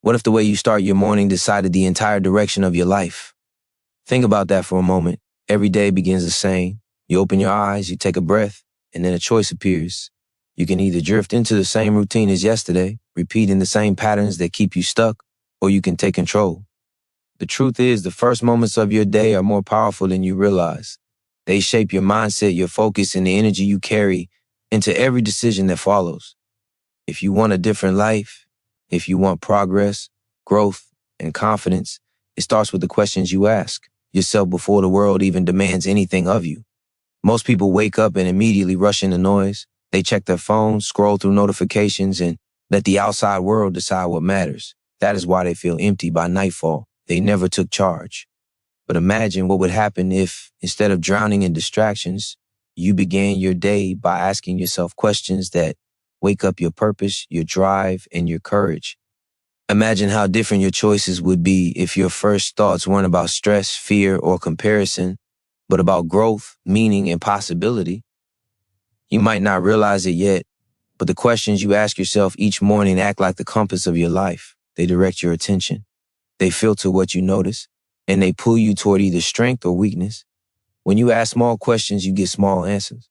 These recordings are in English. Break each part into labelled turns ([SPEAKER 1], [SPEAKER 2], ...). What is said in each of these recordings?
[SPEAKER 1] What if the way you start your morning decided the entire direction of your life? Think about that for a moment. Every day begins the same. You open your eyes, you take a breath, and then a choice appears. You can either drift into the same routine as yesterday, repeating the same patterns that keep you stuck, or you can take control. The truth is, the first moments of your day are more powerful than you realize. They shape your mindset, your focus, and the energy you carry into every decision that follows. If you want a different life, if you want progress, growth, and confidence, it starts with the questions you ask yourself before the world even demands anything of you. Most people wake up and immediately rush into noise. They check their phones, scroll through notifications, and let the outside world decide what matters. That is why they feel empty by nightfall. They never took charge. But imagine what would happen if, instead of drowning in distractions, you began your day by asking yourself questions that wake up your purpose, your drive, and your courage. Imagine how different your choices would be if your first thoughts weren't about stress, fear, or comparison, but about growth, meaning, and possibility. You might not realize it yet, but the questions you ask yourself each morning act like the compass of your life. They direct your attention. They filter what you notice, and they pull you toward either strength or weakness. When you ask small questions, you get small answers.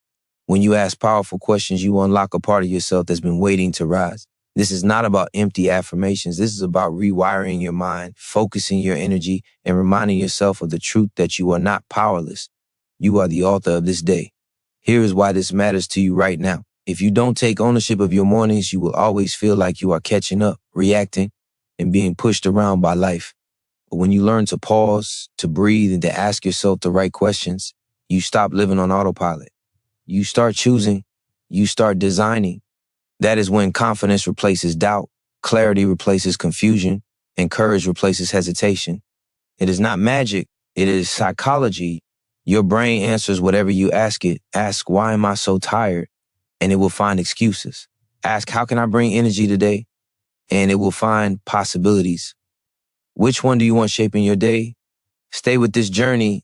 [SPEAKER 1] When you ask powerful questions, you unlock a part of yourself that's been waiting to rise. This is not about empty affirmations. This is about rewiring your mind, focusing your energy, and reminding yourself of the truth that you are not powerless. You are the author of this day. Here is why this matters to you right now. If you don't take ownership of your mornings, you will always feel like you are catching up, reacting, and being pushed around by life. But when you learn to pause, to breathe, and to ask yourself the right questions, you stop living on autopilot. You start choosing, you start designing. That is when confidence replaces doubt, clarity replaces confusion, and courage replaces hesitation. It is not magic, it is psychology. Your brain answers whatever you ask it. Ask, why am I so tired? And it will find excuses. Ask, how can I bring energy today? And it will find possibilities. Which one do you want shaping your day? Stay with this journey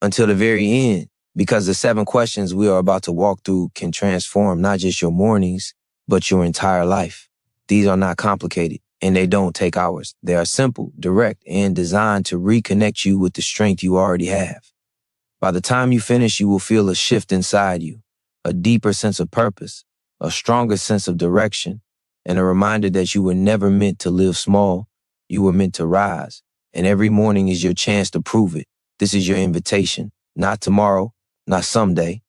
[SPEAKER 1] until the very end, because the 7 questions we are about to walk through can transform not just your mornings, but your entire life. These are not complicated, and they don't take hours. They are simple, direct, and designed to reconnect you with the strength you already have. By the time you finish, you will feel a shift inside you, a deeper sense of purpose, a stronger sense of direction, and a reminder that you were never meant to live small. You were meant to rise, and every morning is your chance to prove it. This is your invitation, not tomorrow, not someday.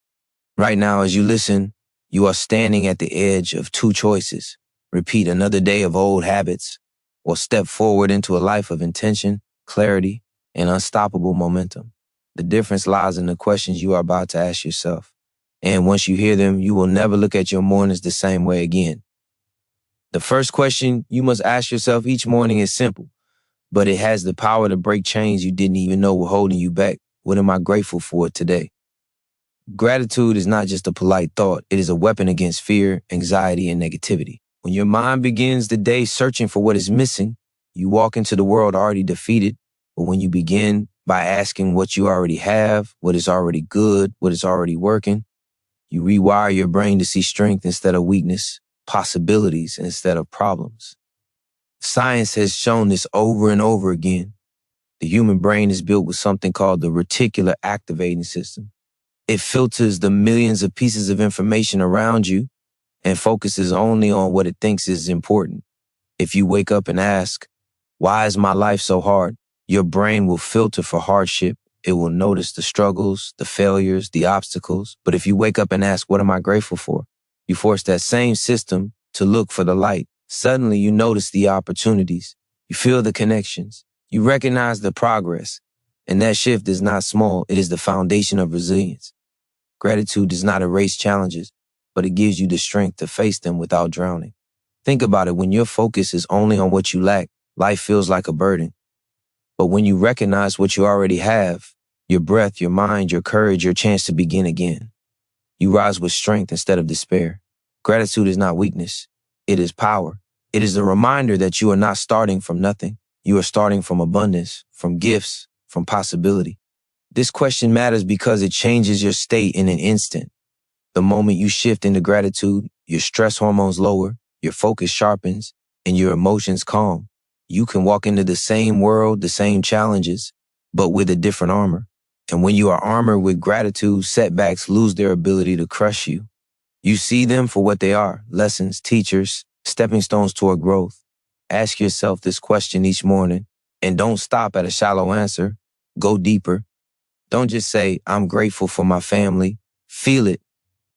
[SPEAKER 1] Right now, as you listen, you are standing at the edge of 2 choices. Repeat another day of old habits, or step forward into a life of intention, clarity, and unstoppable momentum. The difference lies in the questions you are about to ask yourself. And once you hear them, you will never look at your mornings the same way again. The first question you must ask yourself each morning is simple, but it has the power to break chains you didn't even know were holding you back. What am I grateful for today? Gratitude is not just a polite thought. It is a weapon against fear, anxiety, and negativity. When your mind begins the day searching for what is missing, you walk into the world already defeated. But when you begin by asking what you already have, what is already good, what is already working, you rewire your brain to see strength instead of weakness, possibilities instead of problems. Science has shown this over and over again. The human brain is built with something called the reticular activating system. It filters the millions of pieces of information around you and focuses only on what it thinks is important. If you wake up and ask, why is my life so hard? Your brain will filter for hardship. It will notice the struggles, the failures, the obstacles. But if you wake up and ask, what am I grateful for? You force that same system to look for the light. Suddenly you notice the opportunities. You feel the connections. You recognize the progress. And that shift is not small. It is the foundation of resilience. Gratitude does not erase challenges, but it gives you the strength to face them without drowning. Think about it. When your focus is only on what you lack, life feels like a burden. But when you recognize what you already have, your breath, your mind, your courage, your chance to begin again, you rise with strength instead of despair. Gratitude is not weakness. It is power. It is a reminder that you are not starting from nothing. You are starting from abundance, from gifts, from possibility. This question matters because it changes your state in an instant. The moment you shift into gratitude, your stress hormones lower, your focus sharpens, and your emotions calm. You can walk into the same world, the same challenges, but with a different armor. And when you are armored with gratitude, setbacks lose their ability to crush you. You see them for what they are: lessons, teachers, stepping stones toward growth. Ask yourself this question each morning, and don't stop at a shallow answer. Go deeper. Don't just say, I'm grateful for my family. Feel it.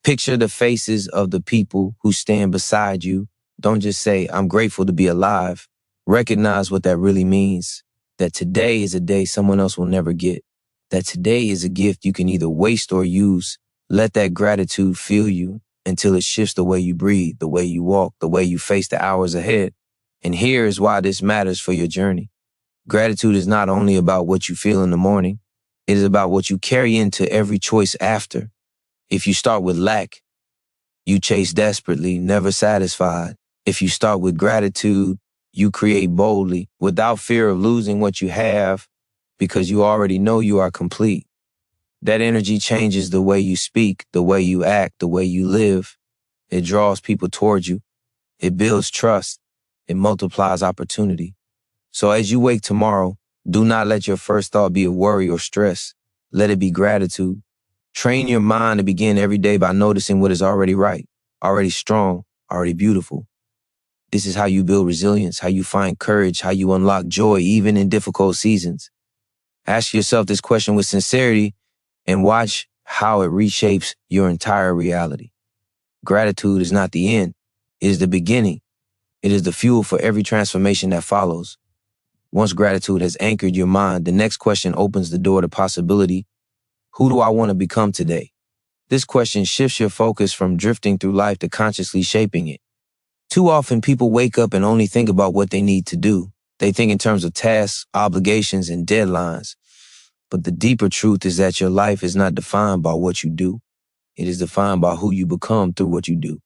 [SPEAKER 1] Picture the faces of the people who stand beside you. Don't just say, I'm grateful to be alive. Recognize what that really means. That today is a day someone else will never get. That today is a gift you can either waste or use. Let that gratitude fill you until it shifts the way you breathe, the way you walk, the way you face the hours ahead. And here is why this matters for your journey. Gratitude is not only about what you feel in the morning, it is about what you carry into every choice after. If you start with lack, you chase desperately, never satisfied. If you start with gratitude, you create boldly, without fear of losing what you have, because you already know you are complete. That energy changes the way you speak, the way you act, the way you live. It draws people towards you. It builds trust. It multiplies opportunity. So as you wake tomorrow, do not let your first thought be of worry or stress. Let it be gratitude. Train your mind to begin every day by noticing what is already right, already strong, already beautiful. This is how you build resilience, how you find courage, how you unlock joy even in difficult seasons. Ask yourself this question with sincerity and watch how it reshapes your entire reality. Gratitude is not the end. It is the beginning. It is the fuel for every transformation that follows. Once gratitude has anchored your mind, the next question opens the door to possibility. Who do I want to become today? This question shifts your focus from drifting through life to consciously shaping it. Too often people wake up and only think about what they need to do. They think in terms of tasks, obligations, and deadlines. But the deeper truth is that your life is not defined by what you do. It is defined by who you become through what you do.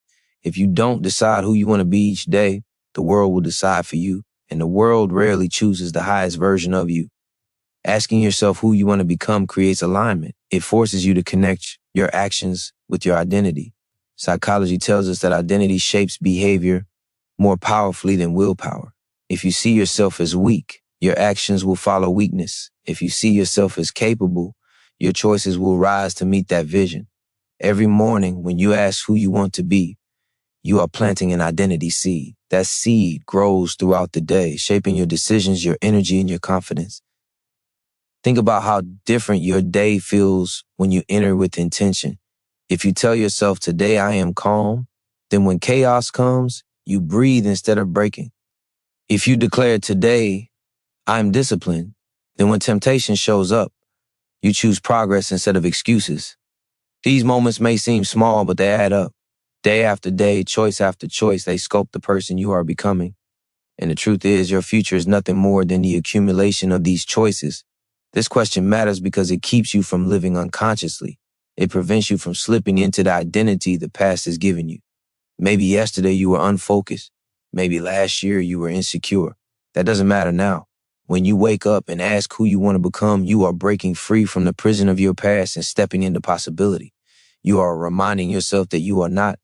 [SPEAKER 1] If you don't decide who you want to be each day, the world will decide for you, and the world rarely chooses the highest version of you. Asking yourself who you want to become creates alignment. It forces you to connect your actions with your identity. Psychology tells us that identity shapes behavior more powerfully than willpower. If you see yourself as weak, your actions will follow weakness. If you see yourself as capable, your choices will rise to meet that vision. Every morning when you ask who you want to be, you are planting an identity seed. That seed grows throughout the day, shaping your decisions, your energy, and your confidence. Think about how different your day feels when you enter with intention. If you tell yourself, today I am calm, then when chaos comes, you breathe instead of breaking. If you declare, today I'm disciplined, then when temptation shows up, you choose progress instead of excuses. These moments may seem small, but they add up. Day after day, choice after choice, they sculpt the person you are becoming. And the truth is, your future is nothing more than the accumulation of these choices. This question matters because it keeps you from living unconsciously. It prevents you from slipping into the identity the past has given you. Maybe yesterday you were unfocused. Maybe last year you were insecure. That doesn't matter now. When you wake up and ask who you want to become, you are breaking free from the prison of your past and stepping into possibility. You are reminding yourself that you are not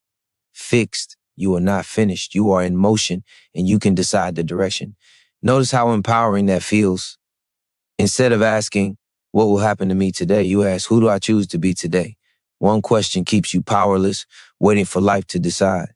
[SPEAKER 1] fixed. You are not finished. You are in motion and you can decide the direction. Notice how empowering that feels. Instead of asking, what will happen to me today? You ask, who do I choose to be today? One question keeps you powerless, waiting for life to decide.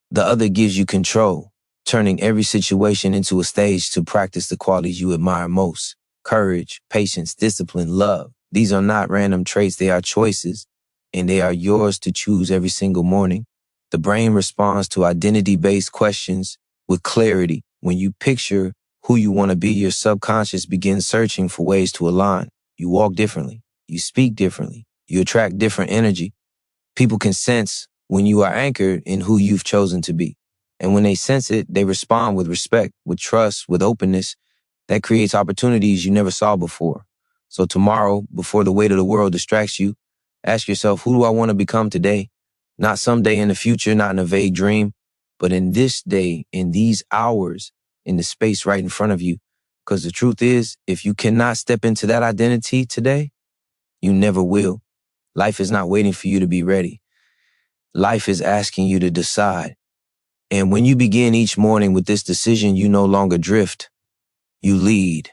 [SPEAKER 1] The other gives you control, turning every situation into a stage to practice the qualities you admire most: courage, patience, discipline, love. These are not random traits, they are choices, and they are yours to choose every single morning. The brain responds to identity-based questions with clarity. When you picture who you want to be, your subconscious begins searching for ways to align. You walk differently. You speak differently. You attract different energy. People can sense when you are anchored in who you've chosen to be. And when they sense it, they respond with respect, with trust, with openness. That creates opportunities you never saw before. So tomorrow, before the weight of the world distracts you, ask yourself, who do I want to become today? Not someday in the future, not in a vague dream, but in this day, in these hours, in the space right in front of you. Because the truth is, if you cannot step into that identity today, you never will. Life is not waiting for you to be ready. Life is asking you to decide. And when you begin each morning with this decision, you no longer drift. You lead,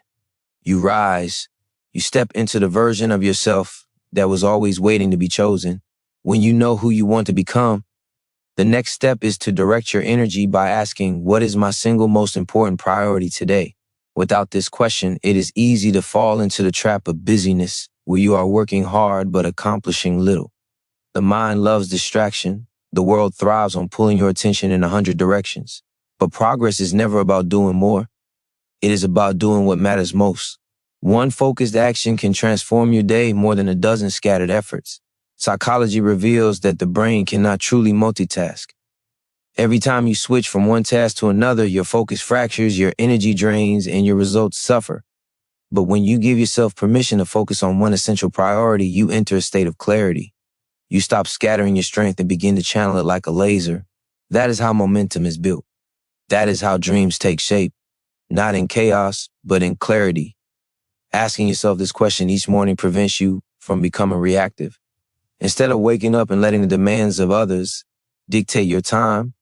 [SPEAKER 1] you rise, you step into the version of yourself that was always waiting to be chosen. When you know who you want to become, the next step is to direct your energy by asking, what is my single most important priority today? Without this question, it is easy to fall into the trap of busyness, where you are working hard but accomplishing little. The mind loves distraction. The world thrives on pulling your attention in 100 directions. But progress is never about doing more. It is about doing what matters most. One focused action can transform your day more than a dozen scattered efforts. Psychology reveals that the brain cannot truly multitask. Every time you switch from one task to another, your focus fractures, your energy drains, and your results suffer. But when you give yourself permission to focus on one essential priority, you enter a state of clarity. You stop scattering your strength and begin to channel it like a laser. That is how momentum is built. That is how dreams take shape, not in chaos, but in clarity. Asking yourself this question each morning prevents you from becoming reactive. Instead of waking up and letting the demands of others dictate your time,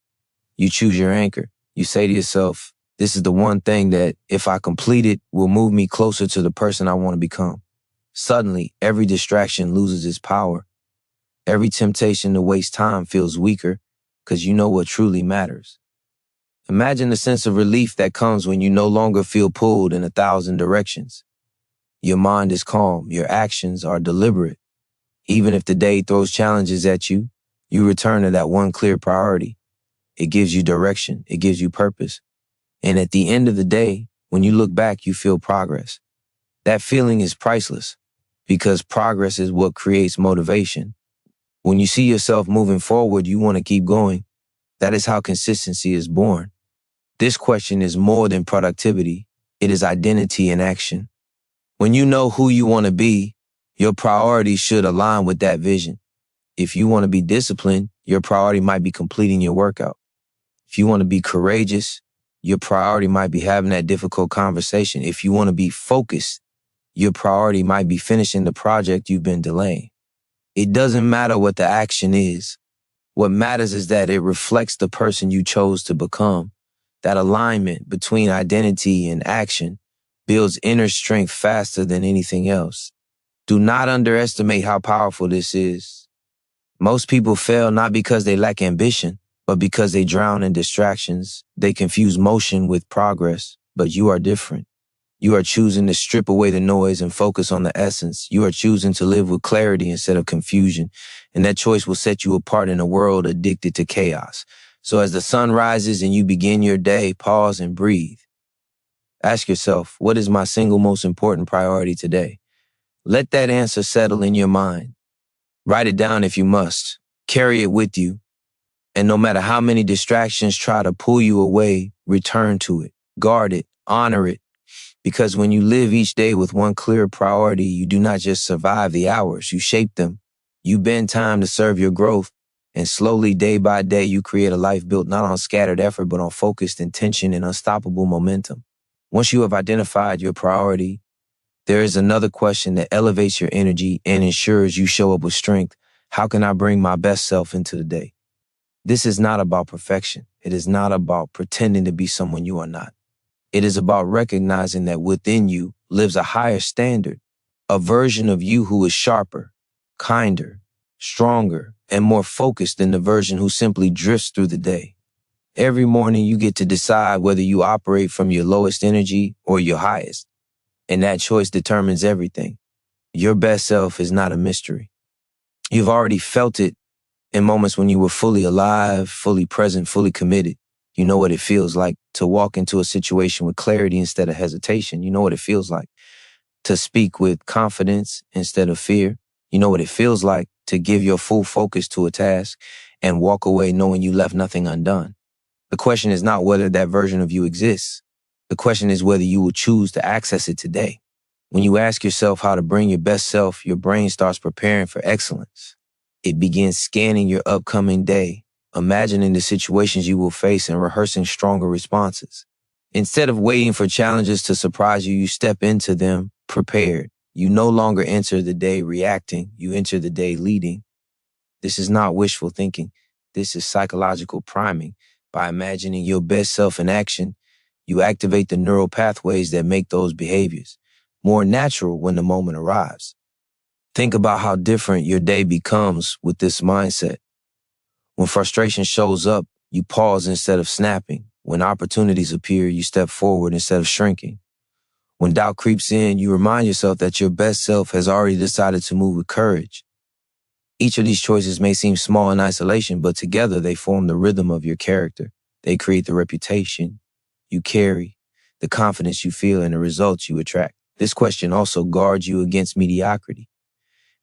[SPEAKER 1] you choose your anchor. You say to yourself, this is the one thing that, if I complete it, will move me closer to the person I want to become. Suddenly, every distraction loses its power. Every temptation to waste time feels weaker because you know what truly matters. Imagine the sense of relief that comes when you no longer feel pulled in 1,000 directions. Your mind is calm. Your actions are deliberate. Even if the day throws challenges at you, you return to that one clear priority. It gives you direction. It gives you purpose. And at the end of the day, when you look back, you feel progress. That feeling is priceless because progress is what creates motivation. When you see yourself moving forward, you want to keep going. That is how consistency is born. This question is more than productivity. It is identity in action. When you know who you want to be, your priorities should align with that vision. If you want to be disciplined, your priority might be completing your workout. If you want to be courageous, your priority might be having that difficult conversation. If you want to be focused, your priority might be finishing the project you've been delaying. It doesn't matter what the action is. What matters is that it reflects the person you chose to become. That alignment between identity and action builds inner strength faster than anything else. Do not underestimate how powerful this is. Most people fail not because they lack ambition, but because they drown in distractions. They confuse motion with progress, but you are different. You are choosing to strip away the noise and focus on the essence. You are choosing to live with clarity instead of confusion. And that choice will set you apart in a world addicted to chaos. So as the sun rises and you begin your day, pause and breathe. Ask yourself, what is my single most important priority today? Let that answer settle in your mind. Write it down if you must. Carry it with you. And no matter how many distractions try to pull you away, return to it. Guard it. Honor it. Because when you live each day with one clear priority, you do not just survive the hours, you shape them. You bend time to serve your growth. And slowly, day by day, you create a life built not on scattered effort, but on focused intention and unstoppable momentum. Once you have identified your priority, there is another question that elevates your energy and ensures you show up with strength. How can I bring my best self into the day? This is not about perfection. It is not about pretending to be someone you are not. It is about recognizing that within you lives a higher standard, a version of you who is sharper, kinder, stronger, and more focused than the version who simply drifts through the day. Every morning you get to decide whether you operate from your lowest energy or your highest. And that choice determines everything. Your best self is not a mystery. You've already felt it in moments when you were fully alive, fully present, fully committed. You know what it feels like to walk into a situation with clarity instead of hesitation. You know what it feels like to speak with confidence instead of fear. You know what it feels like to give your full focus to a task and walk away knowing you left nothing undone. The question is not whether that version of you exists. The question is whether you will choose to access it today. When you ask yourself how to bring your best self, your brain starts preparing for excellence. It begins scanning your upcoming day, imagining the situations you will face and rehearsing stronger responses. Instead of waiting for challenges to surprise you, you step into them prepared. You no longer enter the day reacting, you enter the day leading. This is not wishful thinking. This is psychological priming. By imagining your best self in action, You activate the neural pathways that make those behaviors more natural when the moment arrives. Think about how different your day becomes with this mindset. When frustration shows up, you pause instead of snapping. When opportunities appear, you step forward instead of shrinking. When doubt creeps in, you remind yourself that your best self has already decided to move with courage. Each of these choices may seem small in isolation, but together they form the rhythm of your character. They create the reputation you carry, the confidence you feel, and the results you attract. This question also guards you against mediocrity.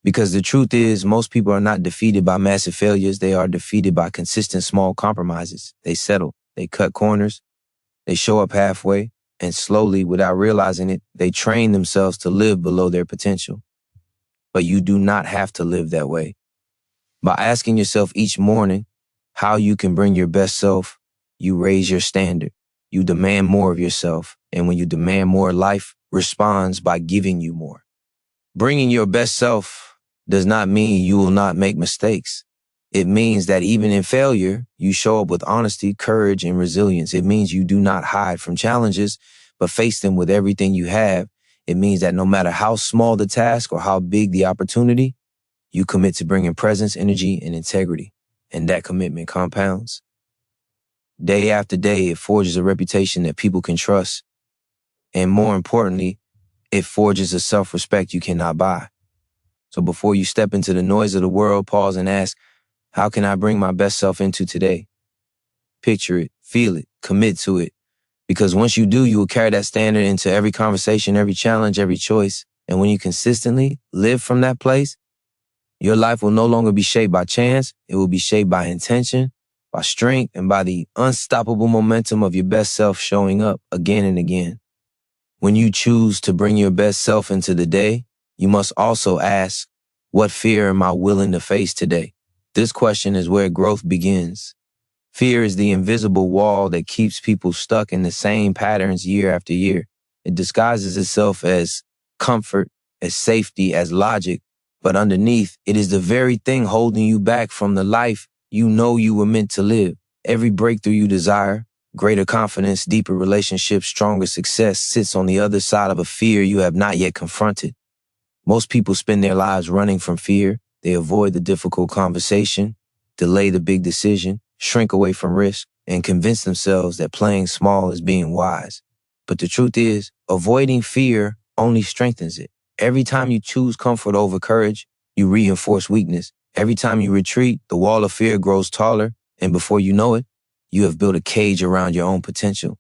[SPEAKER 1] Because the truth is, most people are not defeated by massive failures. They are defeated by consistent small compromises. They settle, they cut corners, they show up halfway, and slowly, without realizing it, they train themselves to live below their potential. But you do not have to live that way. By asking yourself each morning how you can bring your best self, you raise your standard. You demand more of yourself. And when you demand more, life responds by giving you more. Bringing your best self does not mean you will not make mistakes. It means that even in failure, you show up with honesty, courage, and resilience. It means you do not hide from challenges, but face them with everything you have. It means that no matter how small the task or how big the opportunity, you commit to bringing presence, energy, and integrity. And that commitment compounds. Day after day, it forges a reputation that people can trust. And more importantly, it forges a self-respect you cannot buy. So before you step into the noise of the world, pause and ask, how can I bring my best self into today? Picture it, feel it, commit to it. Because once you do, you will carry that standard into every conversation, every challenge, every choice. And when you consistently live from that place, your life will no longer be shaped by chance. It will be shaped by intention, by strength, and by the unstoppable momentum of your best self showing up again and again. When you choose to bring your best self into the day, you must also ask, what fear am I willing to face today? This question is where growth begins. Fear is the invisible wall that keeps people stuck in the same patterns year after year. It disguises itself as comfort, as safety, as logic, but underneath, it is the very thing holding you back from the life you know you were meant to live. Every breakthrough you desire, greater confidence, deeper relationships, stronger success sits on the other side of a fear you have not yet confronted. Most people spend their lives running from fear. They avoid the difficult conversation, delay the big decision, shrink away from risk, and convince themselves that playing small is being wise. But the truth is, avoiding fear only strengthens it. Every time you choose comfort over courage, you reinforce weakness. Every time you retreat, the wall of fear grows taller, and before you know it, you have built a cage around your own potential.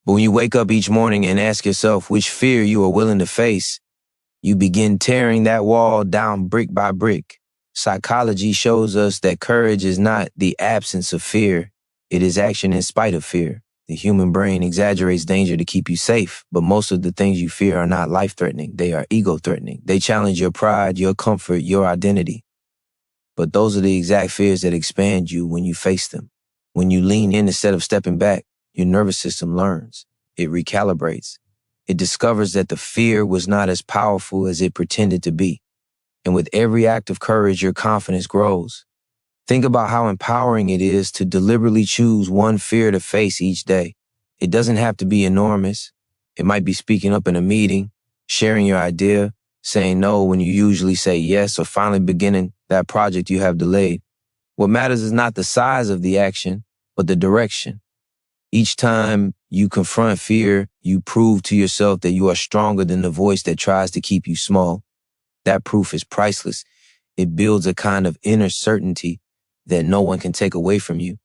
[SPEAKER 1] But when you wake up each morning and ask yourself which fear you are willing to face, you begin tearing that wall down brick by brick. Psychology shows us that courage is not the absence of fear. It is action in spite of fear. The human brain exaggerates danger to keep you safe, but most of the things you fear are not life-threatening. They are ego-threatening. They challenge your pride, your comfort, your identity. But those are the exact fears that expand you when you face them. When you lean in instead of stepping back, your nervous system learns. It recalibrates. It discovers that the fear was not as powerful as it pretended to be. And with every act of courage, your confidence grows. Think about how empowering it is to deliberately choose one fear to face each day. It doesn't have to be enormous. It might be speaking up in a meeting, sharing your idea, saying no when you usually say yes, or finally beginning that project you have delayed. What matters is not the size of the action, but the direction. Each time you confront fear, you prove to yourself that you are stronger than the voice that tries to keep you small. That proof is priceless. It builds a kind of inner certainty that no one can take away from you.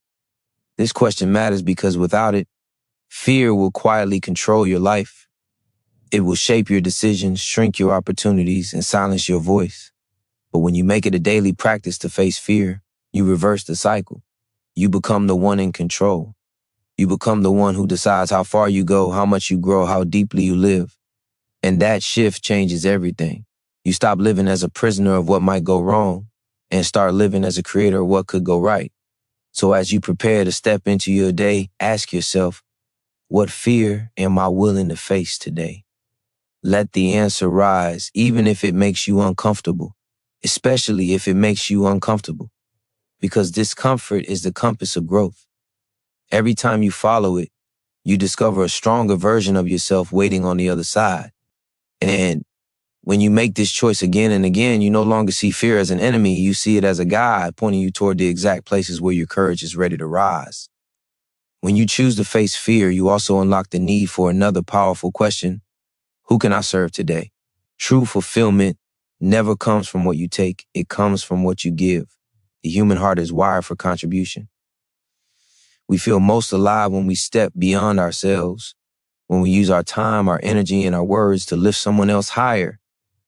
[SPEAKER 1] This question matters because without it, fear will quietly control your life. It will shape your decisions, shrink your opportunities, and silence your voice. But when you make it a daily practice to face fear, you reverse the cycle. You become the one in control. You become the one who decides how far you go, how much you grow, how deeply you live. And that shift changes everything. You stop living as a prisoner of what might go wrong and start living as a creator of what could go right. So as you prepare to step into your day, ask yourself, what fear am I willing to face today? Let the answer rise, even if it makes you uncomfortable, especially if it makes you uncomfortable, because discomfort is the compass of growth. Every time you follow it, you discover a stronger version of yourself waiting on the other side. And when you make this choice again and again, you no longer see fear as an enemy. You see it as a guide pointing you toward the exact places where your courage is ready to rise. When you choose to face fear, you also unlock the need for another powerful question. Who can I serve today? True fulfillment never comes from what you take. It comes from what you give. The human heart is wired for contribution. We feel most alive when we step beyond ourselves, when we use our time, our energy, and our words to lift someone else higher.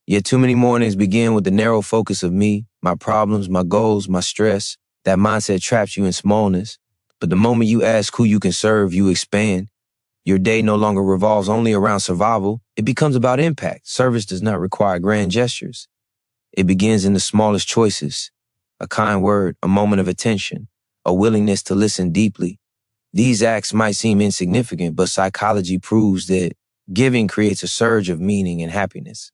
[SPEAKER 1] Yet too many mornings begin with the narrow focus of me, my problems, my goals, my stress. That mindset traps you in smallness. But the moment you ask who you can serve, you expand. Your day no longer revolves only around survival. It becomes about impact. Service does not require grand gestures. It begins in the smallest choices. A kind word, a moment of attention, a willingness to listen deeply. These acts might seem insignificant, but psychology proves that giving creates a surge of meaning and happiness.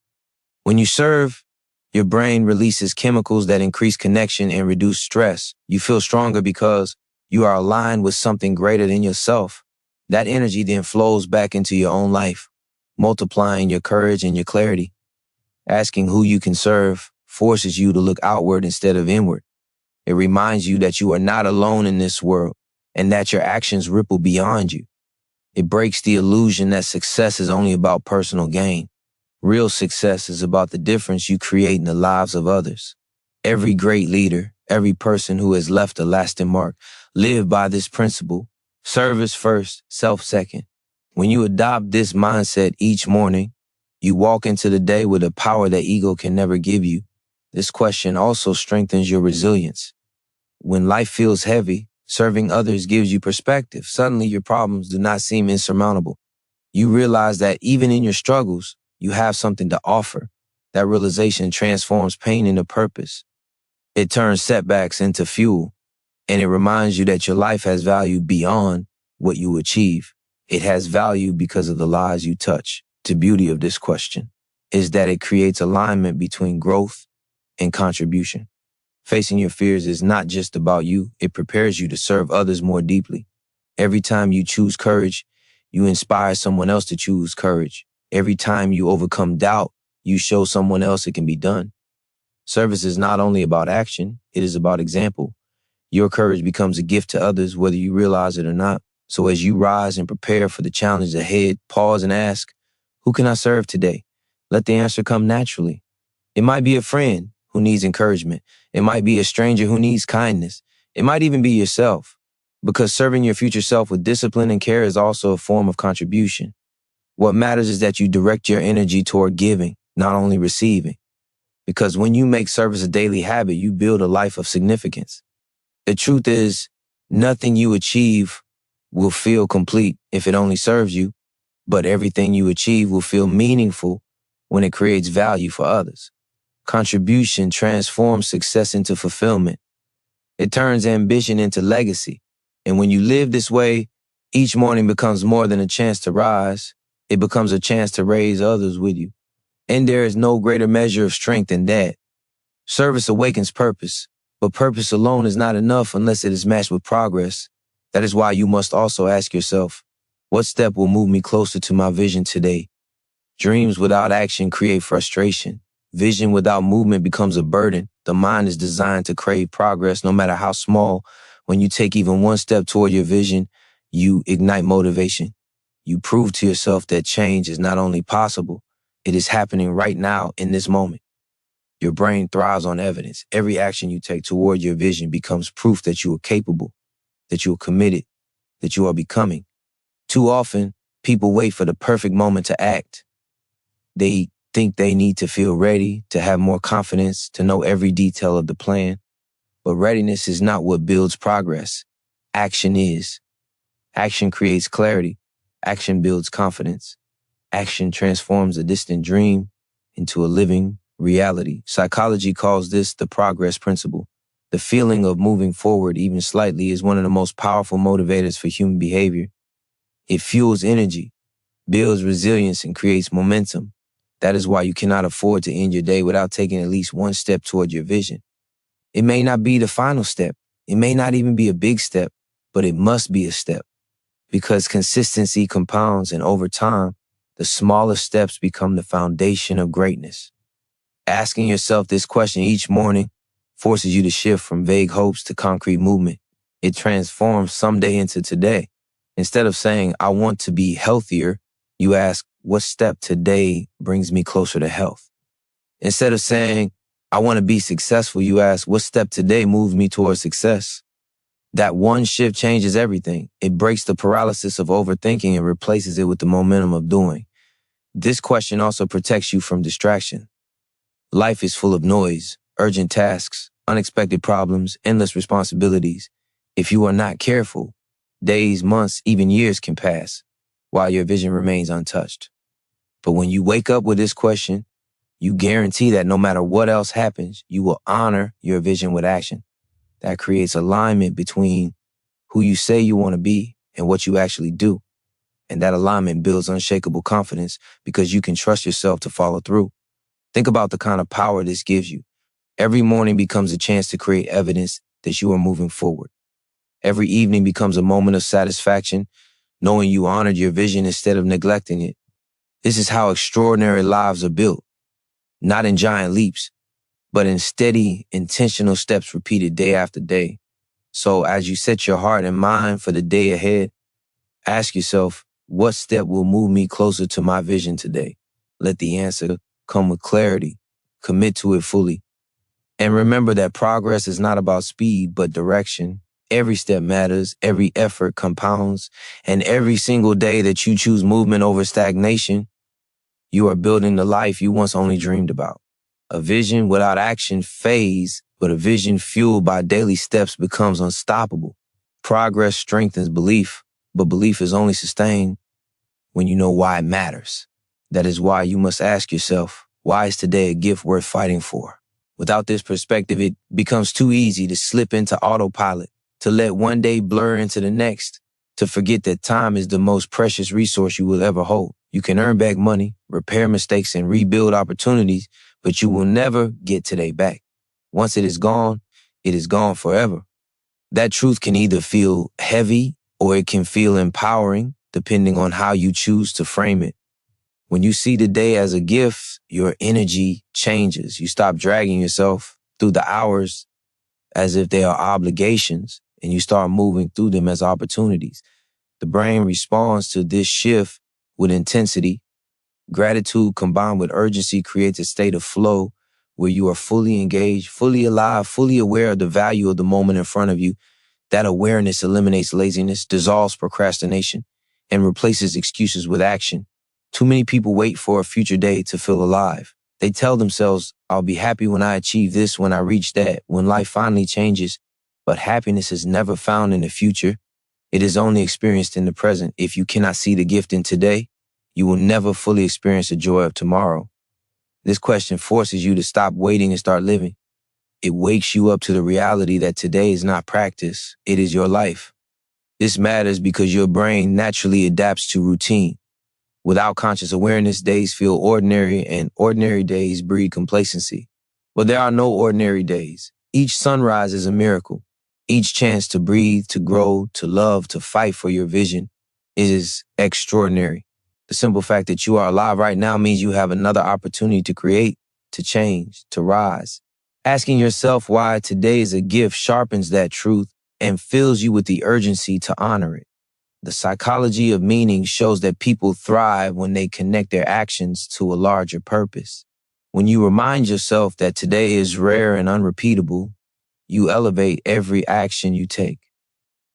[SPEAKER 1] When you serve, your brain releases chemicals that increase connection and reduce stress. You feel stronger because you are aligned with something greater than yourself. That energy then flows back into your own life, multiplying your courage and your clarity. Asking who you can serve forces you to look outward instead of inward. It reminds you that you are not alone in this world and that your actions ripple beyond you. It breaks the illusion that success is only about personal gain. Real success is about the difference you create in the lives of others. Every great leader, every person who has left a lasting mark, lived by this principle. Service first, self second. When you adopt this mindset each morning, you walk into the day with a power that ego can never give you. This question also strengthens your resilience. When life feels heavy, serving others gives you perspective. Suddenly your problems do not seem insurmountable. You realize that even in your struggles, you have something to offer. That realization transforms pain into purpose. It turns setbacks into fuel, and it reminds you that your life has value beyond what you achieve. It has value because of the lives you touch. The beauty of this question is that it creates alignment between growth and contribution. Facing your fears is not just about you. It prepares you to serve others more deeply. Every time you choose courage, you inspire someone else to choose courage. Every time you overcome doubt, you show someone else it can be done. Service is not only about action, it is about example. Your courage becomes a gift to others, whether you realize it or not. So as you rise and prepare for the challenge ahead, pause and ask, who can I serve today? Let the answer come naturally. It might be a friend who needs encouragement. It might be a stranger who needs kindness. It might even be yourself. Because serving your future self with discipline and care is also a form of contribution. What matters is that you direct your energy toward giving, not only receiving. Because when you make service a daily habit, you build a life of significance. The truth is, nothing you achieve will feel complete if it only serves you, but everything you achieve will feel meaningful when it creates value for others. Contribution transforms success into fulfillment. It turns ambition into legacy. And when you live this way, each morning becomes more than a chance to rise. It becomes a chance to raise others with you. And there is no greater measure of strength than that. Service awakens purpose, but purpose alone is not enough unless it is matched with progress. That is why you must also ask yourself, what step will move me closer to my vision today? Dreams without action create frustration. Vision without movement becomes a burden. The mind is designed to crave progress no matter how small. When you take even one step toward your vision, you ignite motivation. You prove to yourself that change is not only possible, it is happening right now in this moment. Your brain thrives on evidence. Every action you take toward your vision becomes proof that you are capable, that you are committed, that you are becoming. Too often, people wait for the perfect moment to act. They think they need to feel ready, to have more confidence, to know every detail of the plan. But readiness is not what builds progress. Action is. Action creates clarity. Action builds confidence. Action transforms a distant dream into a living reality. Psychology calls this the progress principle. The feeling of moving forward even slightly is one of the most powerful motivators for human behavior. It fuels energy, builds resilience, and creates momentum. That is why you cannot afford to end your day without taking at least one step toward your vision. It may not be the final step. It may not even be a big step, but it must be a step. Because consistency compounds, and over time, the smaller steps become the foundation of greatness. Asking yourself this question each morning forces you to shift from vague hopes to concrete movement. It transforms someday into today. Instead of saying, I want to be healthier, you ask, what step today brings me closer to health? Instead of saying, I want to be successful, you ask, what step today moves me towards success? That one shift changes everything. It breaks the paralysis of overthinking and replaces it with the momentum of doing. This question also protects you from distraction. Life is full of noise, urgent tasks, unexpected problems, endless responsibilities. If you are not careful, days, months, even years can pass while your vision remains untouched. But when you wake up with this question, you guarantee that no matter what else happens, you will honor your vision with action. That creates alignment between who you say you want to be and what you actually do. And that alignment builds unshakable confidence because you can trust yourself to follow through. Think about the kind of power this gives you. Every morning becomes a chance to create evidence that you are moving forward. Every evening becomes a moment of satisfaction, knowing you honored your vision instead of neglecting it. This is how extraordinary lives are built, not in giant leaps, but in steady, intentional steps repeated day after day. So as you set your heart and mind for the day ahead, ask yourself, what step will move me closer to my vision today? Let the answer come with clarity. Commit to it fully. And remember that progress is not about speed, but direction. Every step matters, every effort compounds, and every single day that you choose movement over stagnation, you are building the life you once only dreamed about. A vision without action fades, but a vision fueled by daily steps becomes unstoppable. Progress strengthens belief, but belief is only sustained when you know why it matters. That is why you must ask yourself, why is today a gift worth fighting for? Without this perspective, it becomes too easy to slip into autopilot, to let one day blur into the next, to forget that time is the most precious resource you will ever hold. You can earn back money, repair mistakes, and rebuild opportunities, but you will never get today back. Once it is gone forever. That truth can either feel heavy or it can feel empowering, depending on how you choose to frame it. When you see the day as a gift, your energy changes. You stop dragging yourself through the hours as if they are obligations, and you start moving through them as opportunities. The brain responds to this shift with intensity. Gratitude combined with urgency creates a state of flow where you are fully engaged, fully alive, fully aware of the value of the moment in front of you. That awareness eliminates laziness, dissolves procrastination, and replaces excuses with action. Too many people wait for a future day to feel alive. They tell themselves, I'll be happy when I achieve this, when I reach that, when life finally changes. But happiness is never found in the future. It is only experienced in the present. If you cannot see the gift in today, you will never fully experience the joy of tomorrow. This question forces you to stop waiting and start living. It wakes you up to the reality that today is not practice, it is your life. This matters because your brain naturally adapts to routine. Without conscious awareness, days feel ordinary, and ordinary days breed complacency. But there are no ordinary days. Each sunrise is a miracle. Each chance to breathe, to grow, to love, to fight for your vision is extraordinary. The simple fact that you are alive right now means you have another opportunity to create, to change, to rise. Asking yourself why today is a gift sharpens that truth and fills you with the urgency to honor it. The psychology of meaning shows that people thrive when they connect their actions to a larger purpose. When you remind yourself that today is rare and unrepeatable, you elevate every action you take.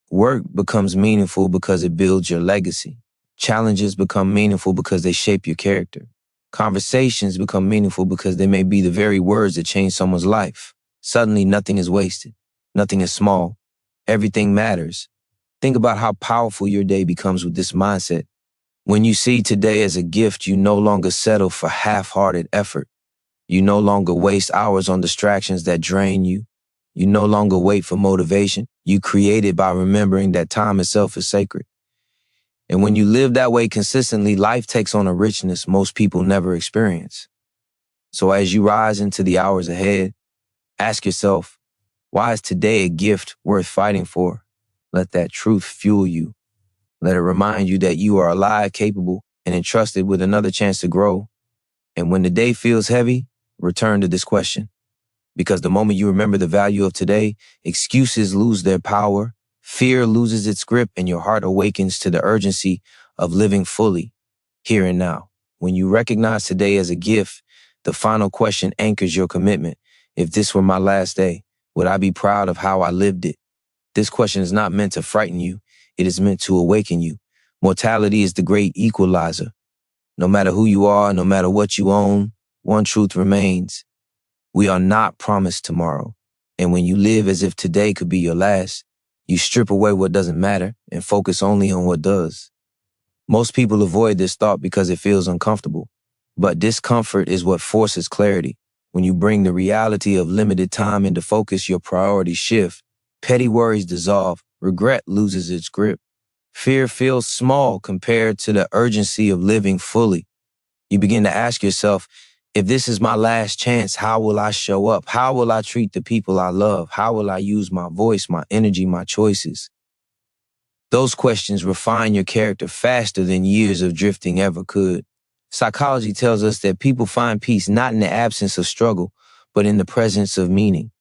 [SPEAKER 1] Work becomes meaningful because it builds your legacy. Challenges become meaningful because they shape your character. Conversations become meaningful because they may be the very words that change someone's life. Suddenly, nothing is wasted. Nothing is small. Everything matters. Think about how powerful your day becomes with this mindset. When you see today as a gift, you no longer settle for half-hearted effort. You no longer waste hours on distractions that drain you. You no longer wait for motivation. You create it by remembering that time itself is sacred. And when you live that way consistently, life takes on a richness most people never experience. So as you rise into the hours ahead, ask yourself, why is today a gift worth fighting for? Let that truth fuel you. Let it remind you that you are alive, capable, and entrusted with another chance to grow. And when the day feels heavy, return to this question. Because the moment you remember the value of today, excuses lose their power, fear loses its grip, and your heart awakens to the urgency of living fully, here and now. When you recognize today as a gift, the final question anchors your commitment. If this were my last day, would I be proud of how I lived it? This question is not meant to frighten you. It is meant to awaken you. Mortality is the great equalizer. No matter who you are, no matter what you own, one truth remains. We are not promised tomorrow. And when you live as if today could be your last, you strip away what doesn't matter and focus only on what does. Most people avoid this thought because it feels uncomfortable. But discomfort is what forces clarity. When you bring the reality of limited time into focus, your priorities shift. Petty worries dissolve. Regret loses its grip. Fear feels small compared to the urgency of living fully. You begin to ask yourself, if this is my last chance, how will I show up? How will I treat the people I love? How will I use my voice, my energy, my choices? Those questions refine your character faster than years of drifting ever could. Psychology tells us that people find peace not in the absence of struggle, but in the presence of meaning.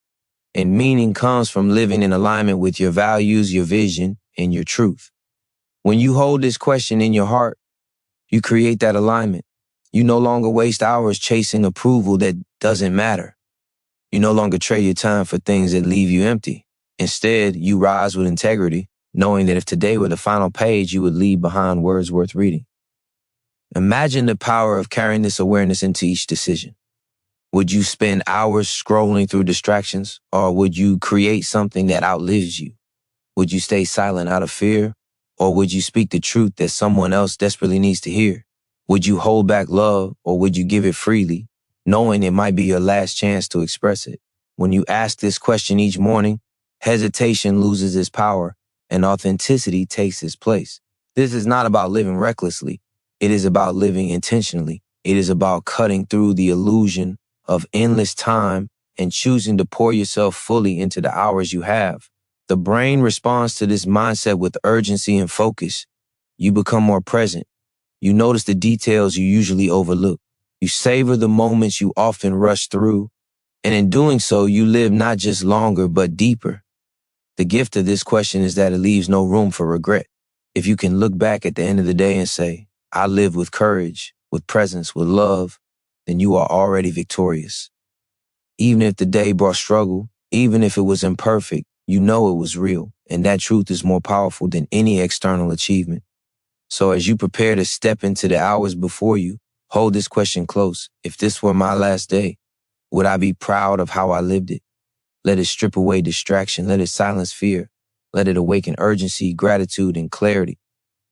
[SPEAKER 1] And meaning comes from living in alignment with your values, your vision, and your truth. When you hold this question in your heart, you create that alignment. You no longer waste hours chasing approval that doesn't matter. You no longer trade your time for things that leave you empty. Instead, you rise with integrity, knowing that if today were the final page, you would leave behind words worth reading. Imagine the power of carrying this awareness into each decision. Would you spend hours scrolling through distractions, or would you create something that outlives you? Would you stay silent out of fear, or would you speak the truth that someone else desperately needs to hear? Would you hold back love, or would you give it freely, knowing it might be your last chance to express it? When you ask this question each morning, hesitation loses its power and authenticity takes its place. This is not about living recklessly. It is about living intentionally. It is about cutting through the illusion of endless time and choosing to pour yourself fully into the hours you have. The brain responds to this mindset with urgency and focus. You become more present. You notice the details you usually overlook. You savor the moments you often rush through. And in doing so, you live not just longer, but deeper. The gift of this question is that it leaves no room for regret. If you can look back at the end of the day and say, I live with courage, with presence, with love, then you are already victorious. Even if the day brought struggle, even if it was imperfect, you know it was real. And that truth is more powerful than any external achievement. So as you prepare to step into the hours before you, hold this question close. If this were my last day, would I be proud of how I lived it? Let it strip away distraction. Let it silence fear. Let it awaken urgency, gratitude, and clarity.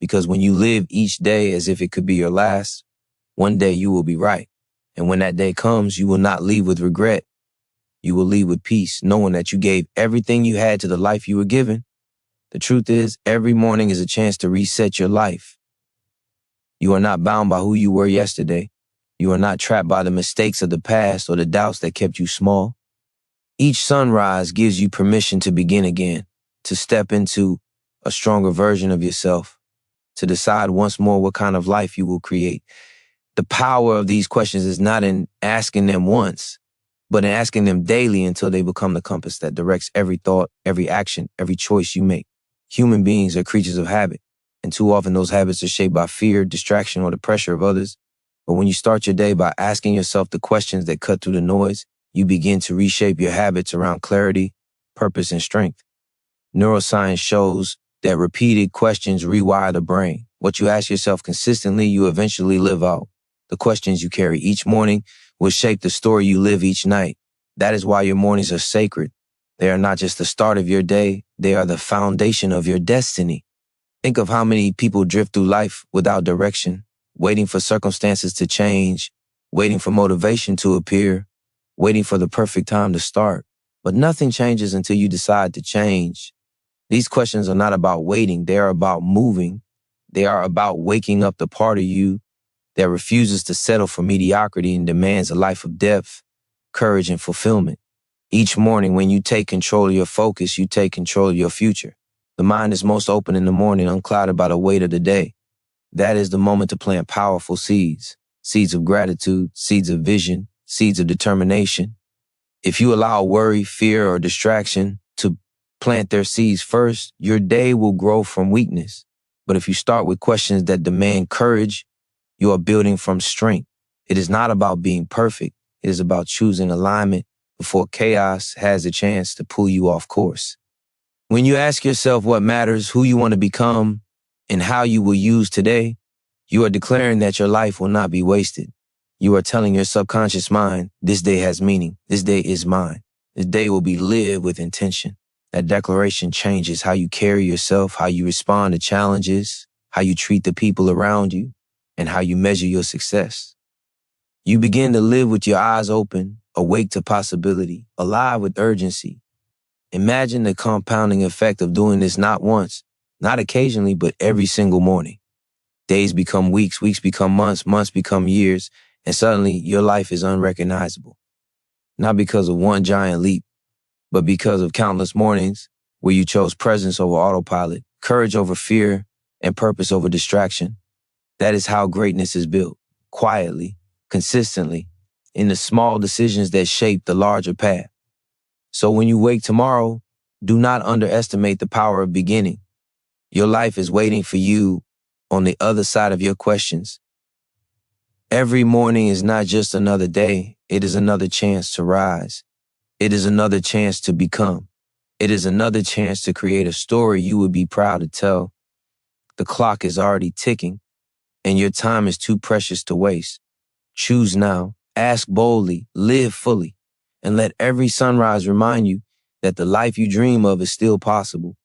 [SPEAKER 1] Because when you live each day as if it could be your last, one day you will be right. And when that day comes, you will not leave with regret. You will leave with peace, knowing that you gave everything you had to the life you were given. The truth is, every morning is a chance to reset your life. You are not bound by who you were yesterday. You are not trapped by the mistakes of the past or the doubts that kept you small. Each sunrise gives you permission to begin again, to step into a stronger version of yourself, to decide once more what kind of life you will create. The power of these questions is not in asking them once, but in asking them daily until they become the compass that directs every thought, every action, every choice you make. Human beings are creatures of habit, and too often those habits are shaped by fear, distraction, or the pressure of others. But when you start your day by asking yourself the questions that cut through the noise, you begin to reshape your habits around clarity, purpose, and strength. Neuroscience shows that repeated questions rewire the brain. What you ask yourself consistently, you eventually live out. The questions you carry each morning will shape the story you live each night. That is why your mornings are sacred. They are not just the start of your day, they are the foundation of your destiny. Think of how many people drift through life without direction, waiting for circumstances to change, waiting for motivation to appear, waiting for the perfect time to start. But nothing changes until you decide to change. These questions are not about waiting, they are about moving. They are about waking up the part of you that refuses to settle for mediocrity and demands a life of depth, courage, and fulfillment. Each morning, when you take control of your focus, you take control of your future. The mind is most open in the morning, unclouded by the weight of the day. That is the moment to plant powerful seeds. Seeds of gratitude, seeds of vision, seeds of determination. If you allow worry, fear, or distraction to plant their seeds first, your day will grow from weakness. But if you start with questions that demand courage, you are building from strength. It is not about being perfect. It is about choosing alignment before chaos has a chance to pull you off course. When you ask yourself what matters, who you want to become, and how you will use today, you are declaring that your life will not be wasted. You are telling your subconscious mind, this day has meaning. This day is mine. This day will be lived with intention. That declaration changes how you carry yourself, how you respond to challenges, how you treat the people around you, and how you measure your success. You begin to live with your eyes open, awake to possibility, alive with urgency. Imagine the compounding effect of doing this not once, not occasionally, but every single morning. Days become weeks, weeks become months, months become years, and suddenly your life is unrecognizable. Not because of one giant leap, but because of countless mornings where you chose presence over autopilot, courage over fear, and purpose over distraction. That is how greatness is built, quietly, consistently, in the small decisions that shape the larger path. So when you wake tomorrow, do not underestimate the power of beginning. Your life is waiting for you on the other side of your questions. Every morning is not just another day. It is another chance to rise. It is another chance to become. It is another chance to create a story you would be proud to tell. The clock is already ticking, and your time is too precious to waste. Choose now, ask boldly, live fully, and let every sunrise remind you that the life you dream of is still possible.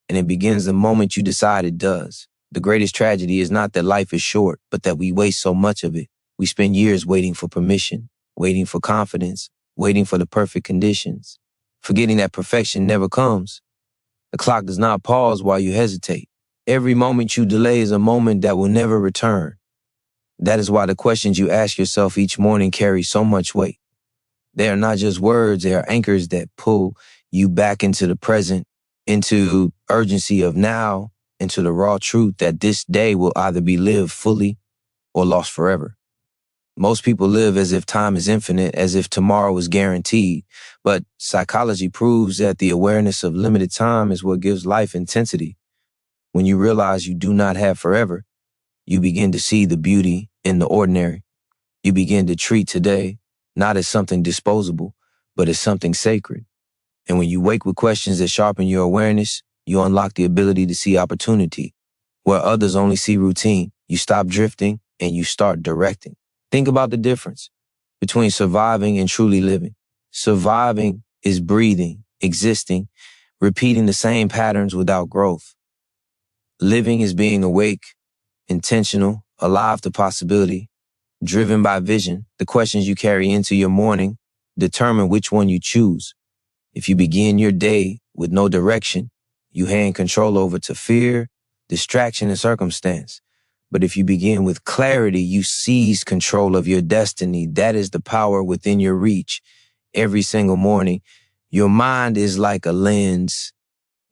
[SPEAKER 1] And it begins the moment you decide it does. The greatest tragedy is not that life is short, but that we waste so much of it. We spend years waiting for permission, waiting for confidence, waiting for the perfect conditions, forgetting that perfection never comes. The clock does not pause while you hesitate. Every moment you delay is a moment that will never return. That is why the questions you ask yourself each morning carry so much weight. They are not just words, they are anchors that pull you back into the present, into urgency of now, into the raw truth that this day will either be lived fully or lost forever. Most people live as if time is infinite, as if tomorrow is guaranteed. But psychology proves that the awareness of limited time is what gives life intensity. When you realize you do not have forever, you begin to see the beauty in the ordinary. You begin to treat today not as something disposable, but as something sacred. And when you wake with questions that sharpen your awareness, you unlock the ability to see opportunity. Where others only see routine, you stop drifting and you start directing. Think about the difference between surviving and truly living. Surviving is breathing, existing, repeating the same patterns without growth. Living is being awake, intentional, alive to possibility, driven by vision. The questions you carry into your morning determine which one you choose. If you begin your day with no direction, you hand control over to fear, distraction, and circumstance. But if you begin with clarity, you seize control of your destiny. That is the power within your reach. Every single morning, your mind is like a lens.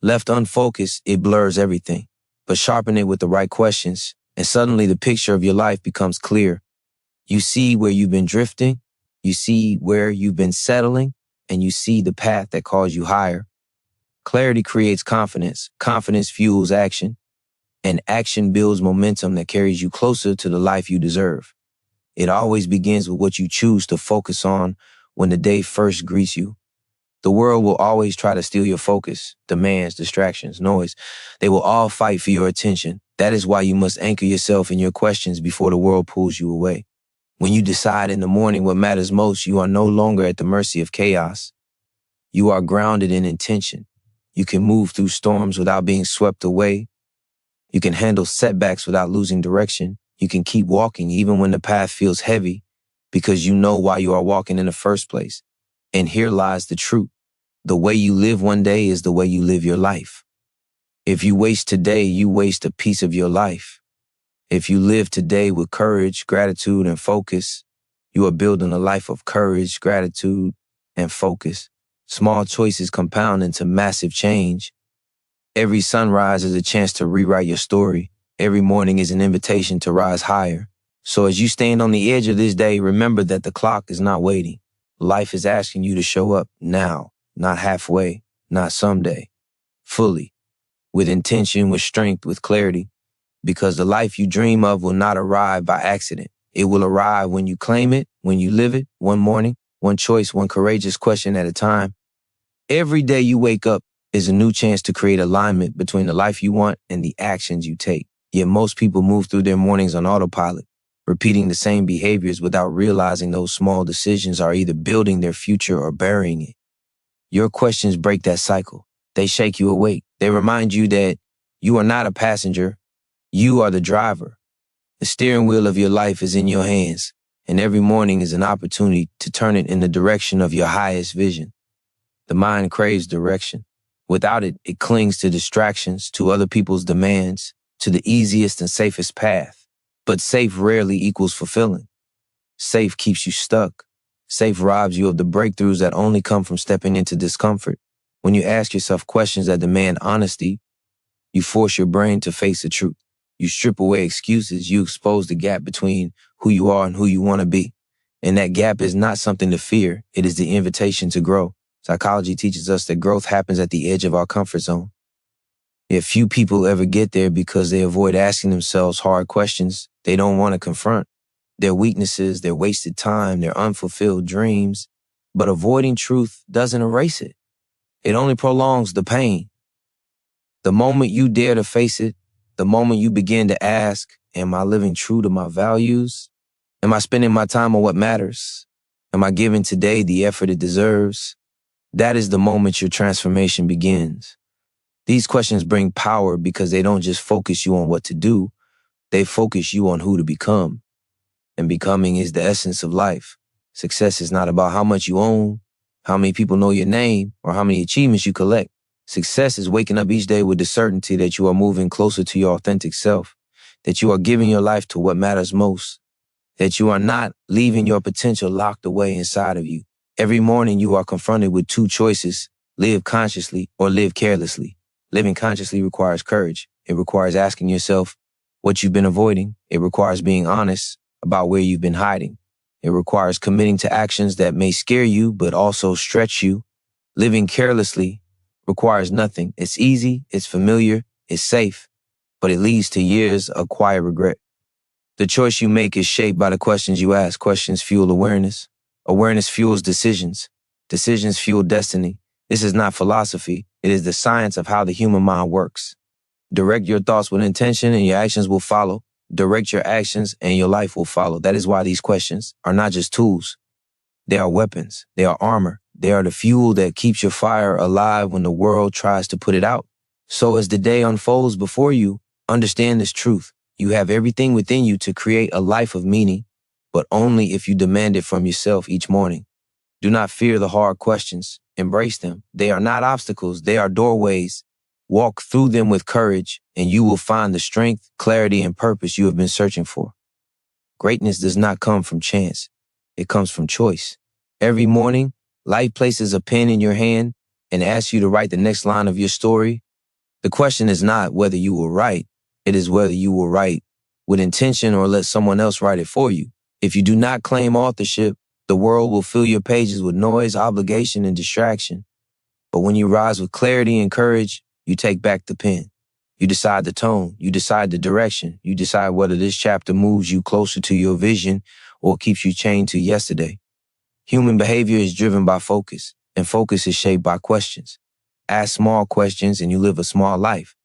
[SPEAKER 1] Left unfocused, it blurs everything. But sharpen it with the right questions, and suddenly the picture of your life becomes clear. You see where you've been drifting, you see where you've been settling, and you see the path that calls you higher. Clarity creates confidence. Confidence fuels action. And action builds momentum that carries you closer to the life you deserve. It always begins with what you choose to focus on when the day first greets you. The world will always try to steal your focus, demands, distractions, noise. They will all fight for your attention. That is why you must anchor yourself in your questions before the world pulls you away. When you decide in the morning what matters most, you are no longer at the mercy of chaos. You are grounded in intention. You can move through storms without being swept away. You can handle setbacks without losing direction. You can keep walking even when the path feels heavy because you know why you are walking in the first place. And here lies the truth. The way you live one day is the way you live your life. If you waste today, you waste a piece of your life. If you live today with courage, gratitude, and focus, you are building a life of courage, gratitude, and focus. Small choices compound into massive change. Every sunrise is a chance to rewrite your story. Every morning is an invitation to rise higher. So as you stand on the edge of this day, remember that the clock is not waiting. Life is asking you to show up now, not halfway, not someday, fully, with intention, with strength, with clarity, because the life you dream of will not arrive by accident. It will arrive when you claim it, when you live it, one morning, one choice, one courageous question at a time. Every day you wake up is a new chance to create alignment between the life you want and the actions you take. Yet most people move through their mornings on autopilot, repeating the same behaviors without realizing those small decisions are either building their future or burying it. Your questions break that cycle. They shake you awake. They remind you that you are not a passenger. You are the driver. The steering wheel of your life is in your hands, and every morning is an opportunity to turn it in the direction of your highest vision. The mind craves direction. Without it, it clings to distractions, to other people's demands, to the easiest and safest path. But safe rarely equals fulfilling. Safe keeps you stuck. Safe robs you of the breakthroughs that only come from stepping into discomfort. When you ask yourself questions that demand honesty, you force your brain to face the truth. You strip away excuses. You expose the gap between who you are and who you want to be. And that gap is not something to fear. It is the invitation to grow. Psychology teaches us that growth happens at the edge of our comfort zone. Yet few people ever get there because they avoid asking themselves hard questions they don't want to confront. Their weaknesses, their wasted time, their unfulfilled dreams. But avoiding truth doesn't erase it. It only prolongs the pain. The moment you dare to face it, the moment you begin to ask, am I living true to my values? Am I spending my time on what matters? Am I giving today the effort it deserves? That is the moment your transformation begins. These questions bring power because they don't just focus you on what to do, they focus you on who to become. And becoming is the essence of life. Success is not about how much you own, how many people know your name, or how many achievements you collect. Success is waking up each day with the certainty that you are moving closer to your authentic self, that you are giving your life to what matters most, that you are not leaving your potential locked away inside of you. Every morning you are confronted with two choices: live consciously or live carelessly. Living consciously requires courage. It requires asking yourself what you've been avoiding. It requires being honest about where you've been hiding. It requires committing to actions that may scare you but also stretch you. Living carelessly requires nothing. It's easy, it's familiar, it's safe, but it leads to years of quiet regret. The choice you make is shaped by the questions you ask. Questions fuel awareness. Awareness fuels decisions. Decisions fuel destiny. This is not philosophy. It is the science of how the human mind works. Direct your thoughts with intention and your actions will follow. Direct your actions and your life will follow. That is why these questions are not just tools. They are weapons. They are armor. They are the fuel that keeps your fire alive when the world tries to put it out. So as the day unfolds before you, understand this truth. You have everything within you to create a life of meaning, but only if you demand it from yourself each morning. Do not fear the hard questions. Embrace them. They are not obstacles. They are doorways. Walk through them with courage, and you will find the strength, clarity, and purpose you have been searching for. Greatness does not come from chance. It comes from choice. Every morning, life places a pen in your hand and asks you to write the next line of your story. The question is not whether you will write. It is whether you will write with intention or let someone else write it for you. If you do not claim authorship, the world will fill your pages with noise, obligation, and distraction. But when you rise with clarity and courage, you take back the pen. You decide the tone. You decide the direction. You decide whether this chapter moves you closer to your vision or keeps you chained to yesterday. Human behavior is driven by focus, and focus is shaped by questions. Ask small questions and you live a small life.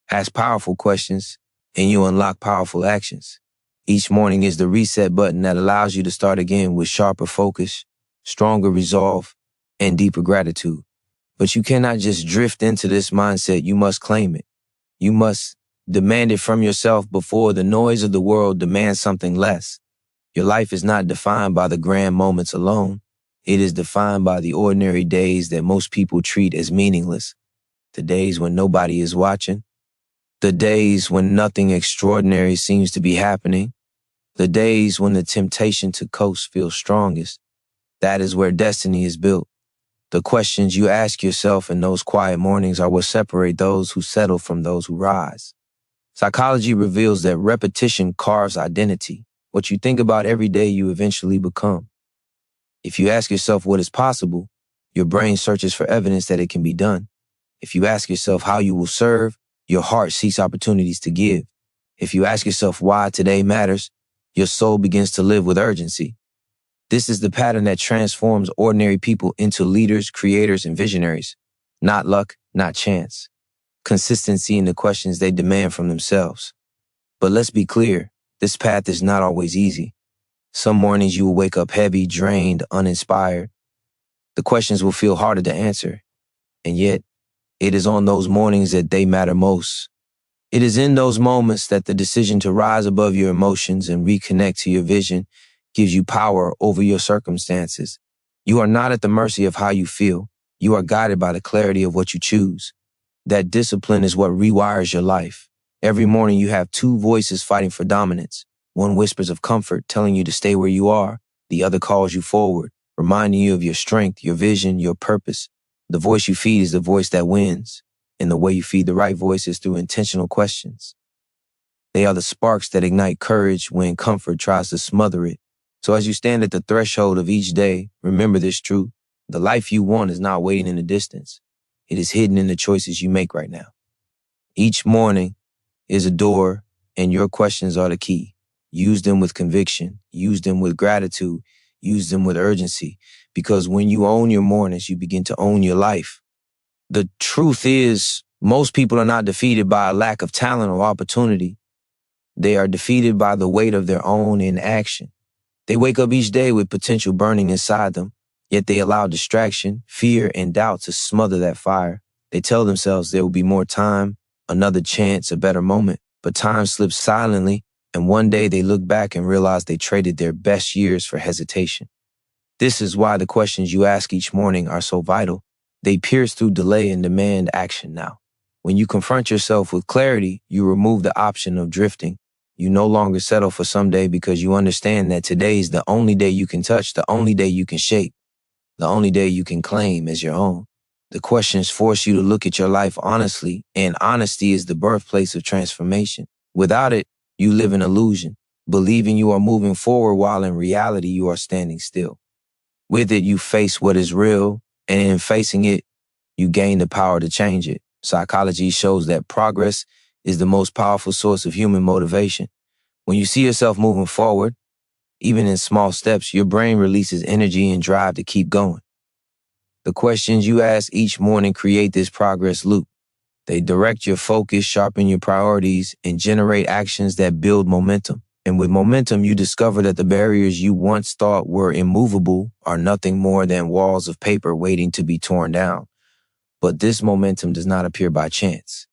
[SPEAKER 1] Ask powerful questions and you unlock powerful actions. Each morning is the reset button that allows you to start again with sharper focus, stronger resolve, and deeper gratitude. But you cannot just drift into this mindset. You must claim it. You must demand it from yourself before the noise of the world demands something less. Your life is not defined by the grand moments alone. It is defined by the ordinary days that most people treat as meaningless. The days when nobody is watching. The days when nothing extraordinary seems to be happening. The days when the temptation to coast feels strongest. That is where destiny is built. The questions you ask yourself in those quiet mornings are what separate those who settle from those who rise. Psychology reveals that repetition carves identity. What you think about every day, you eventually become. If you ask yourself what is possible, your brain searches for evidence that it can be done. If you ask yourself how you will serve, your heart seeks opportunities to give. If you ask yourself why today matters, your soul begins to live with urgency. This is the pattern that transforms ordinary people into leaders, creators, and visionaries. Not luck, not chance. Consistency in the questions they demand from themselves. But let's be clear, this path is not always easy. Some mornings you will wake up heavy, drained, uninspired. The questions will feel harder to answer. And yet, it is on those mornings that they matter most. It is in those moments that the decision to rise above your emotions and reconnect to your vision gives you power over your circumstances. You are not at the mercy of how you feel. You are guided by the clarity of what you choose. That discipline is what rewires your life. Every morning you have two voices fighting for dominance. One whispers of comfort, telling you to stay where you are. The other calls you forward, reminding you of your strength, your vision, your purpose. The voice you feed is the voice that wins. And the way you feed the right voice is through intentional questions. They are the sparks that ignite courage when comfort tries to smother it. So as you stand at the threshold of each day, remember this truth. The life you want is not waiting in the distance. It is hidden in the choices you make right now. Each morning is a door, and your questions are the key. Use them with conviction. Use them with gratitude. Use them with urgency. Because when you own your mornings, you begin to own your life. The truth is, most people are not defeated by a lack of talent or opportunity. They are defeated by the weight of their own inaction. They wake up each day with potential burning inside them, yet they allow distraction, fear, and doubt to smother that fire. They tell themselves there will be more time, another chance, a better moment. But time slips silently, and one day they look back and realize they traded their best years for hesitation. This is why the questions you ask each morning are so vital. They pierce through delay and demand action now. When you confront yourself with clarity, you remove the option of drifting. You no longer settle for someday because you understand that today is the only day you can touch, the only day you can shape, the only day you can claim as your own. The questions force you to look at your life honestly, and honesty is the birthplace of transformation. Without it, you live in illusion, believing you are moving forward while in reality you are standing still. With it, you face what is real, and in facing it, you gain the power to change it. Psychology shows that progress is the most powerful source of human motivation. When you see yourself moving forward, even in small steps, your brain releases energy and drive to keep going. The questions you ask each morning create this progress loop. They direct your focus, sharpen your priorities, and generate actions that build momentum. And with momentum, you discover that the barriers you once thought were immovable are nothing more than walls of paper waiting to be torn down. But this momentum does not appear by chance.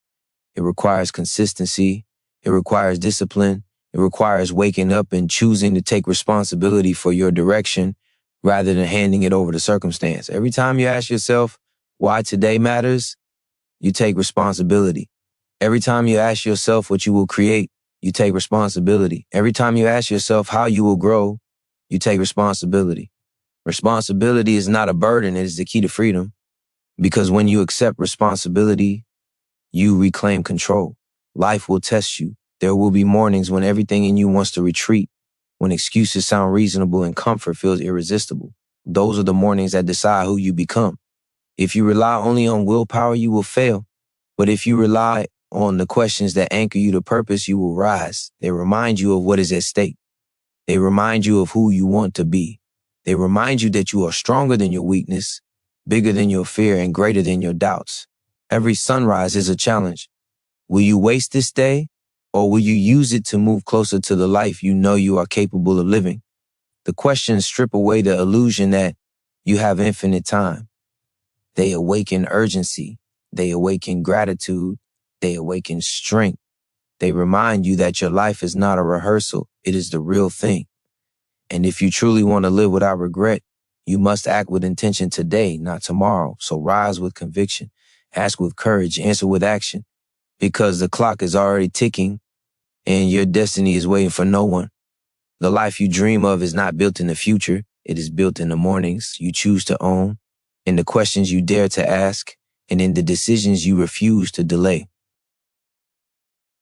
[SPEAKER 1] It requires consistency. It requires discipline. It requires waking up and choosing to take responsibility for your direction rather than handing it over to circumstance. Every time you ask yourself why today matters, you take responsibility. Every time you ask yourself what you will create, you take responsibility. Every time you ask yourself how you will grow, you take responsibility. Responsibility is not a burden, it is the key to freedom. Because when you accept responsibility, you reclaim control. Life will test you. There will be mornings when everything in you wants to retreat, when excuses sound reasonable and comfort feels irresistible. Those are the mornings that decide who you become. If you rely only on willpower, you will fail. But if you rely on the questions that anchor you to purpose, you will rise. They remind you of what is at stake. They remind you of who you want to be. They remind you that you are stronger than your weakness, bigger than your fear, and greater than your doubts. Every sunrise is a challenge. Will you waste this day, or will you use it to move closer to the life you know you are capable of living? The questions strip away the illusion that you have infinite time. They awaken urgency. They awaken gratitude. They awaken strength. They remind you that your life is not a rehearsal. It is the real thing. And if you truly want to live without regret, you must act with intention today, not tomorrow. So rise with conviction, ask with courage, answer with action, because the clock is already ticking and your destiny is waiting for no one. The life you dream of is not built in the future. It is built in the mornings you choose to own. in the questions you dare to ask, and in the decisions you refuse to delay.